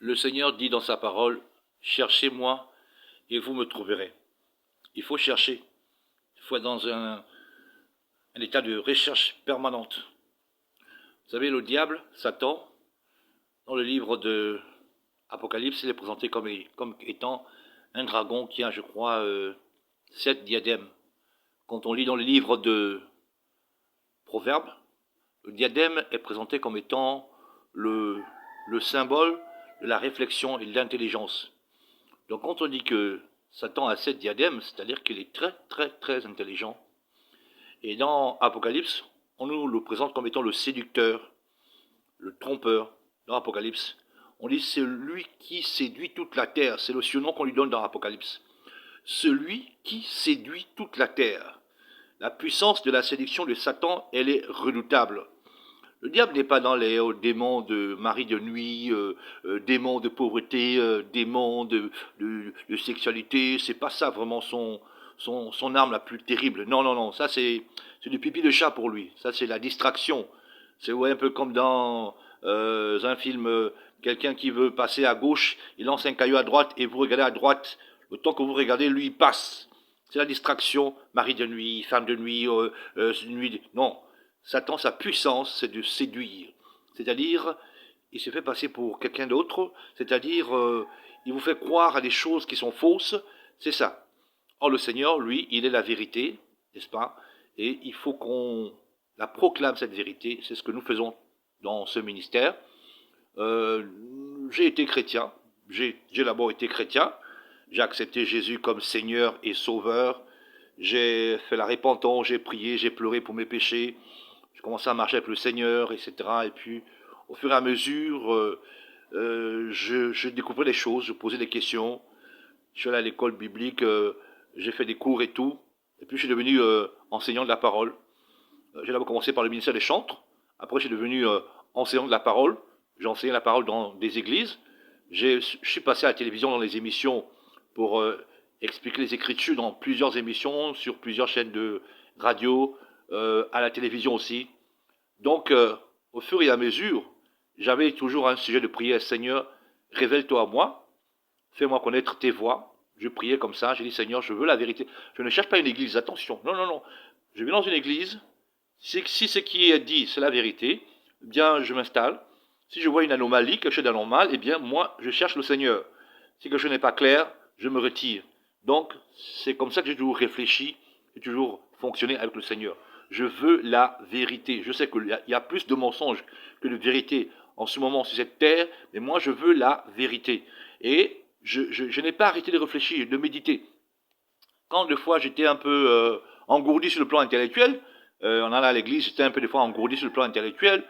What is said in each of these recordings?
Le Seigneur dit dans sa parole, « Cherchez-moi et vous me trouverez ». Il faut chercher. Il faut être dans un état de recherche permanente. Vous savez, le diable, Satan, dans le livre de Apocalypse, il est présenté comme étant un dragon qui a, je crois, 7 diadèmes. Quand on lit dans le livre de Proverbes, le diadème est présenté comme étant le symbole de la réflexion et de l'intelligence. Donc quand on dit que Satan a 7 diadèmes, c'est-à-dire qu'il est très très très intelligent. Et dans Apocalypse, on nous le présente comme étant le séducteur, le trompeur. Dans Apocalypse, on dit c'est lui qui séduit toute la terre. C'est le surnom qu'on lui donne dans Apocalypse. Celui qui séduit toute la terre. La puissance de la séduction de Satan, elle est redoutable. Le diable n'est pas dans les démons de mari de nuit, démons de pauvreté, démons de sexualité. C'est pas ça vraiment son arme la plus terrible. Non, non, non. Ça, c'est du pipi de chat pour lui. Ça, c'est la distraction. C'est ouais, un peu comme dans un film, quelqu'un qui veut passer à gauche, il lance un caillou à droite et vous regardez à droite. Le temps que vous regardez, lui, il passe. C'est la distraction. Mari de nuit, femme de nuit, nuit. Non. Satan, sa puissance, c'est de séduire. C'est-à-dire, il se fait passer pour quelqu'un d'autre, c'est-à-dire, il vous fait croire à des choses qui sont fausses, c'est ça. Or, le Seigneur, lui, il est la vérité, n'est-ce pas? Et il faut qu'on la proclame, cette vérité, c'est ce que nous faisons dans ce ministère. J'ai été chrétien, j'ai d'abord été chrétien, j'ai accepté Jésus comme Seigneur et Sauveur, j'ai fait la repentance, j'ai prié, j'ai pleuré pour mes péchés, je commençais à marcher avec le Seigneur, etc. Et puis, au fur et à mesure, je découvrais des choses, je posais des questions. Je suis allé à l'école biblique, j'ai fait des cours et tout. Et puis, je suis devenu enseignant de la parole. J'ai d'abord commencé par le ministère des chantres. Après, je suis devenu enseignant de la parole. J'ai enseigné la parole dans des églises. Je suis passé à la télévision dans les émissions pour expliquer les Écritures dans plusieurs émissions, sur plusieurs chaînes de radio, à la télévision aussi. Donc, au fur et à mesure, j'avais toujours un sujet de prière. Seigneur, révèle-toi à moi, fais-moi connaître tes voies. Je priais comme ça, j'ai dit Seigneur, je veux la vérité. Je ne cherche pas une église, attention. Non, non, non. Je vais dans une église. Si ce qui est dit, c'est la vérité, eh bien, je m'installe. Si je vois une anomalie, quelque chose d'anormal, eh bien, moi, je cherche le Seigneur. Si quelque chose n'est pas clair, je me retire. Donc, c'est comme ça que j'ai toujours réfléchi, j'ai toujours fonctionné avec le Seigneur. Je veux la vérité. Je sais qu'il y a plus de mensonges que de vérité en ce moment sur cette terre, mais moi, je veux la vérité. Et je n'ai pas arrêté de réfléchir, de méditer. Quand des fois j'étais un peu engourdi sur le plan intellectuel, on allait à l'église, j'étais un peu des fois engourdi sur le plan intellectuel,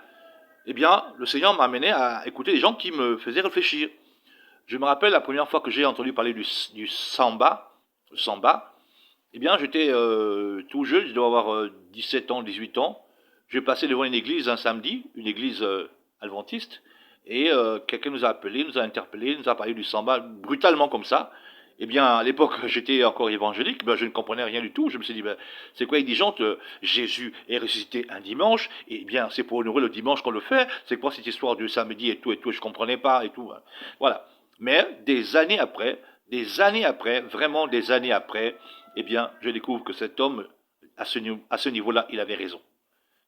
eh bien, le Seigneur m'a amené à écouter des gens qui me faisaient réfléchir. Je me rappelle la première fois que j'ai entendu parler du samba, eh bien, j'étais tout jeune, je dois avoir 17 ans, 18 ans. Je passais devant une église un samedi, une église adventiste, et quelqu'un nous a appelés, nous a interpellés, nous a parlé du samba brutalement comme ça. Eh bien, à l'époque, j'étais encore évangélique, ben, je ne comprenais rien du tout. Je me suis dit, ben, c'est quoi indigente Jésus est ressuscité un dimanche, et bien, c'est pour honorer le dimanche qu'on le fait. C'est quoi cette histoire du samedi et tout, je ne comprenais pas et tout. Hein. Voilà. Mais des années après, vraiment des années après, eh bien, je découvre que cet homme, à ce niveau-là, il avait raison.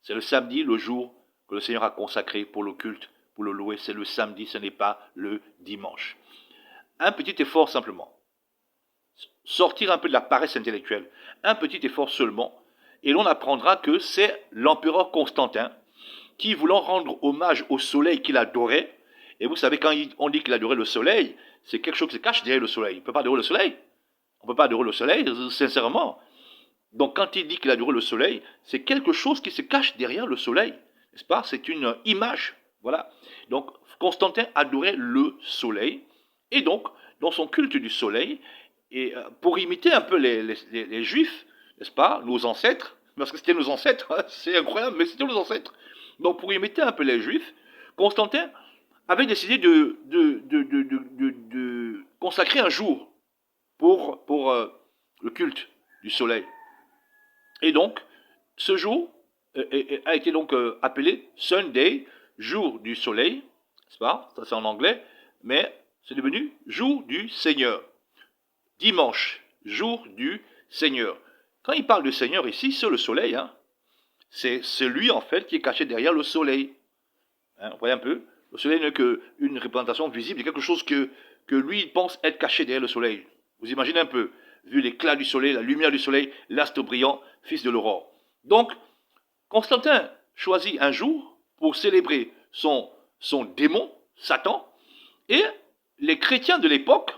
C'est le samedi, le jour que le Seigneur a consacré pour le culte, pour le louer. C'est le samedi, ce n'est pas le dimanche. Un petit effort simplement. Sortir un peu de la paresse intellectuelle. Un petit effort seulement. Et l'on apprendra que c'est l'empereur Constantin qui, voulant rendre hommage au soleil qu'il adorait, et vous savez, quand on dit qu'il adorait le soleil, c'est quelque chose qui se cache derrière le soleil. On ne peut pas adorer le soleil. On ne peut pas adorer le soleil, sincèrement. Donc quand il dit qu'il adorait le soleil, c'est quelque chose qui se cache derrière le soleil. N'est-ce pas? C'est une image. Voilà. Donc Constantin adorait le soleil. Et donc, dans son culte du soleil, et pour imiter un peu les Juifs, n'est-ce pas, nos ancêtres, parce que c'était nos ancêtres, hein, c'est incroyable, mais c'était nos ancêtres. Donc pour imiter un peu les Juifs, Constantin avait décidé de consacrer un jour pour le culte du soleil. Et donc, ce jour a été donc appelé Sunday, jour du soleil, n'est-ce pas? Ça c'est en anglais. mais c'est devenu jour du Seigneur. Dimanche, jour du Seigneur. Quand il parle de Seigneur ici, c'est le soleil. C'est celui, en fait, qui est caché derrière le soleil. Vous voyez un peu? Le soleil n'est qu'une représentation visible de quelque chose que lui, il pense être caché derrière le soleil. Vous imaginez un peu, vu l'éclat du soleil, la lumière du soleil, l'astre brillant, fils de l'aurore. Donc, Constantin choisit un jour pour célébrer son démon, Satan, et les chrétiens de l'époque,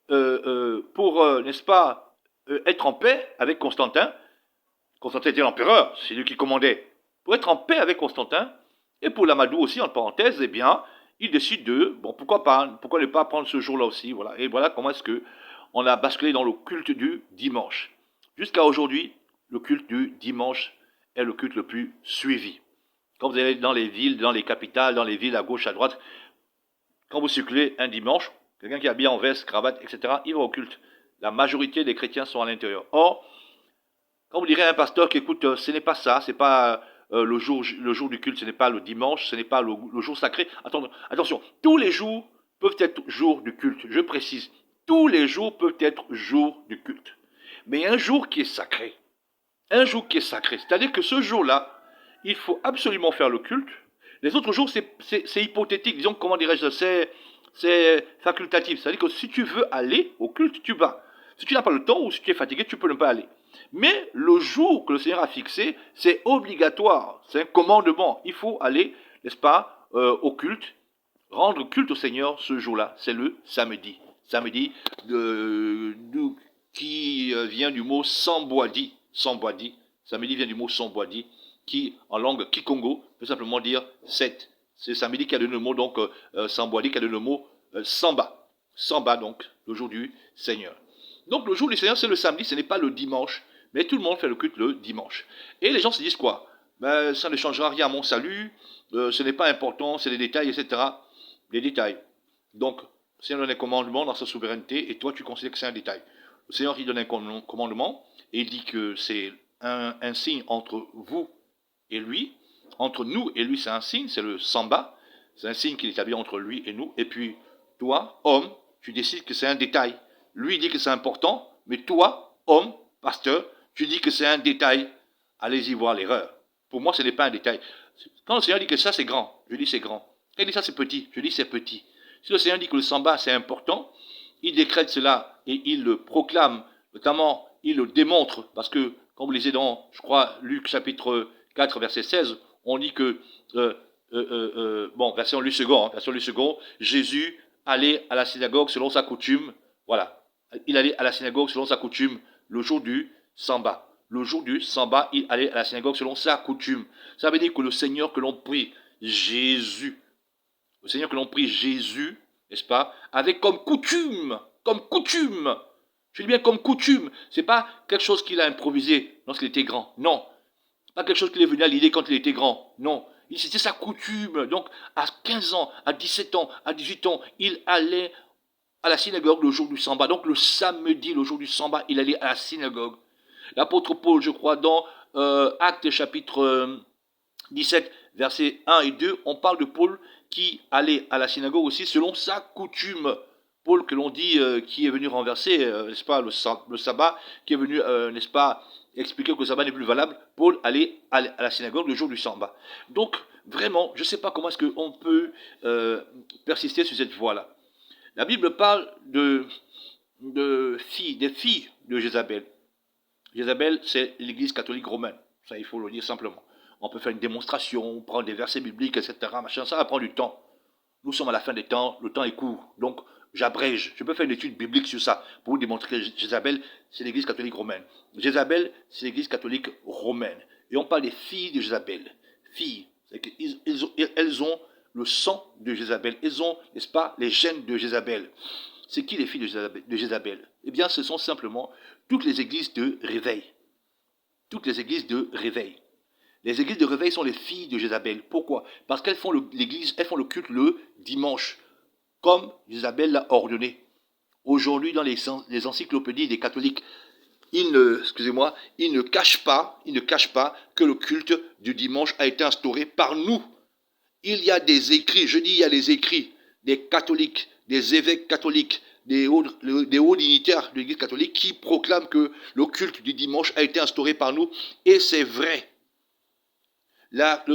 pour, n'est-ce pas, être en paix avec Constantin. Constantin était l'empereur, c'est lui qui commandait. Pour être en paix avec Constantin, et pour l'Amadou aussi, en parenthèse, eh bien, il décide pourquoi ne pas prendre ce jour-là aussi, voilà. Et voilà comment est-ce que on a basculé dans le culte du dimanche. Jusqu'à aujourd'hui, le culte du dimanche est le culte le plus suivi. Quand vous allez dans les villes, dans les capitales, dans les villes à gauche, à droite, quand vous circulez un dimanche, quelqu'un qui est habillé en veste, cravate, etc., il va au culte. La majorité des chrétiens sont à l'intérieur. Or, quand vous direz à un pasteur qui écoute, ce n'est pas ça, c'est pas le jour du culte, ce n'est pas le dimanche, ce n'est pas le jour sacré. Attention, tous les jours peuvent être jours du culte. Je précise, tous les jours peuvent être jours du culte. Mais il y a un jour qui est sacré. Un jour qui est sacré. C'est-à-dire que ce jour-là, il faut absolument faire le culte. Les autres jours, c'est hypothétique. Disons, comment dirais-je, c'est facultatif. C'est-à-dire que si tu veux aller au culte, tu vas. Si tu n'as pas le temps ou si tu es fatigué, tu peux ne pas aller. Mais le jour que le Seigneur a fixé, c'est obligatoire. C'est un commandement. Il faut aller, n'est-ce pas, au culte, rendre culte au Seigneur ce jour-là. C'est le samedi. Samedi qui vient du mot Sambwadi. Sambwadi. Samedi vient du mot Sambwadi, qui, en langue kikongo, peut simplement dire 7. C'est samedi qui a donné le mot, donc, Sambwadi, qui a donné le mot Samba. Samba, donc, le jour du Seigneur. Donc, le jour du Seigneur, c'est le samedi, ce n'est pas le dimanche. Mais tout le monde fait le culte le dimanche. Et les gens se disent quoi? Ça ne changera rien à mon salut, ce n'est pas important, c'est les détails, etc. Les détails. Donc, le Seigneur donne un commandement dans sa souveraineté, et toi, tu considères que c'est un détail. Le Seigneur, il donne un commandement, et il dit que c'est un signe entre vous et lui. Entre nous et lui, c'est un signe, c'est le samba. C'est un signe qu'il établit entre lui et nous. Et puis, toi, homme, tu décides que c'est un détail. Lui, il dit que c'est important, mais toi, homme, pasteur, tu dis que c'est un détail. Allez-y voir l'erreur. Pour moi, ce n'est pas un détail. Quand le Seigneur dit que ça, c'est grand, je dis c'est grand. Quand il dit ça, c'est petit, je dis c'est petit. Si le Seigneur dit que le samba, c'est important, il décrète cela et il le proclame, notamment, il le démontre, parce que, quand vous lisez dans, je crois, Luc chapitre 4, verset 16, on dit que, version Luc second, Jésus allait à la synagogue selon sa coutume, voilà, il allait à la synagogue selon sa coutume le jour du samba. Le jour du samba, il allait à la synagogue selon sa coutume. Ça veut dire que le Seigneur que l'on prie, Jésus, n'est-ce pas, avait comme coutume, je dis bien comme coutume, c'est pas quelque chose qu'il a improvisé lorsqu'il était grand, non, pas quelque chose qu'il est venu à l'idée quand il était grand, non, c'était sa coutume. Donc à 15 ans, à 17 ans, à 18 ans, il allait à la synagogue le jour du samba. Donc le samedi, le jour du samba, il allait à la synagogue. L'apôtre Paul, je crois, dans Actes chapitre 17, versets 1 et 2, on parle de Paul qui allait à la synagogue aussi selon sa coutume. Paul, que l'on dit, qui est venu renverser, n'est-ce pas, le sabbat, qui est venu, n'est-ce pas, expliquer que le sabbat n'est plus valable. Paul allait à la synagogue le jour du sabbat. Donc, vraiment, je ne sais pas comment est-ce qu'on peut persister sur cette voie-là. La Bible parle des filles de Jézabel. Jézabel, c'est l'église catholique romaine. Ça, il faut le dire simplement. On peut faire une démonstration, prendre des versets bibliques, etc. Machin, ça va prendre du temps. Nous sommes à la fin des temps, le temps est court. Donc, j'abrège. Je peux faire une étude biblique sur ça pour vous démontrer que Jézabel, c'est l'église catholique romaine. Jézabel, c'est l'église catholique romaine. Et on parle des filles de Jézabel. Filles. Elles ont le sang de Jézabel. Elles ont, n'est-ce pas, les gènes de Jézabel. C'est qui les filles de Jézabel? Eh bien, ce sont simplement toutes les églises de réveil. Toutes les églises de réveil. Les églises de réveil sont les filles de Jézabel. Pourquoi? Parce qu'elles font elles font le culte le dimanche, comme Jézabel l'a ordonné. Aujourd'hui, dans les encyclopédies des catholiques, ils ne cachent pas que le culte du dimanche a été instauré par nous. Il y a des écrits, je dis il y a des écrits des catholiques, des évêques catholiques, des hauts dignitaires de l'Église catholique qui proclament que le culte du dimanche a été instauré par nous, et c'est vrai. Là,